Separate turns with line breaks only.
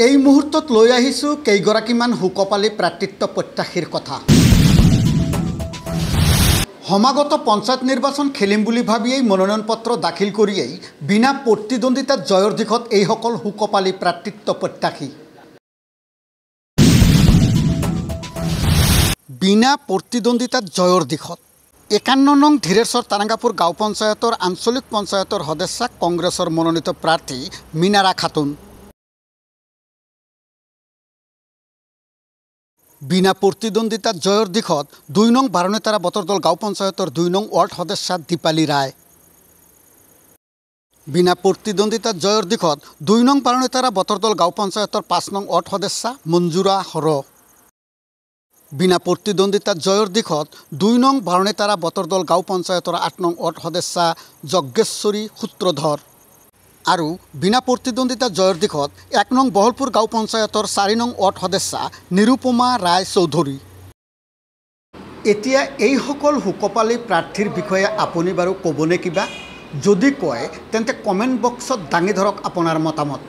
এই মুহূৰ্তত লৈ আহিছোঁ কেইগৰাকীমান হুকপালী প্ৰাৰ্থিত্ব প্ৰত্যাশীৰ কথা। সমাগত পঞ্চায়ত নিৰ্বাচন খেলিম বুলি ভাবিয়েই মনোনয়ন পত্ৰ দাখিল কৰিয়েই বিনা প্ৰতিদ্বন্দ্বিতাত জয়ৰ দিশত এইসকল হুকপালী প্ৰাৰ্থিত্ব প্ৰত্যাশী। বিনা প্ৰতিদ্বন্দ্বিতাত জয়ৰ দিশত 51 নং ধীৰেশ্বৰ তাৰাঙ্গাপুৰ গাঁও পঞ্চায়তৰ আঞ্চলিক পঞ্চায়তৰ সদস্যা কংগ্ৰেছৰ মনোনীত প্ৰাৰ্থী মিনাৰা খাতুন। বিনা প্ৰতিদ্বন্দ্বিতাত জয়ৰ দিশত 2 নং বাৰণেতাৰা বতৰদল গাঁও পঞ্চায়তৰ 2 নং ৱাৰ্ড সদস্যা দীপালী ৰায়। বিনা প্ৰতিদ্বন্দ্বিতাত জয়ৰ দিশত 2 নং বাৰণেতাৰা বতৰদল গাঁও পঞ্চায়তৰ 5 নং ৱাৰ্ড সদস্যা মঞ্জুৰা হৰ। বিনা প্ৰতিদ্বন্দ্বিতাত জয়ৰ দিশত 2 নং বাৰণেতাৰা বতৰদল গাঁও পঞ্চায়তৰ 8 নং ৱাৰ্ড সদস্যা যজ্ঞেশ্বৰী সূত্ৰধৰ আৰু বিনা প্ৰতিদ্বন্দ্বিতাত জয়ৰ দিশত 1 নং বহলপুৰ গাঁও পঞ্চায়তৰ 4 নং ৱাৰ্ড সদস্যা নিৰুপমা ৰায় চৌধুৰী। এতিয়া এইসকল হুকপালী প্ৰাৰ্থীৰ বিষয়ে আপুনি বাৰু ক'বনে কিবা? যদি কয় তেন্তে কমেণ্ট বক্সত দাঙি ধৰক আপোনাৰ মতামত।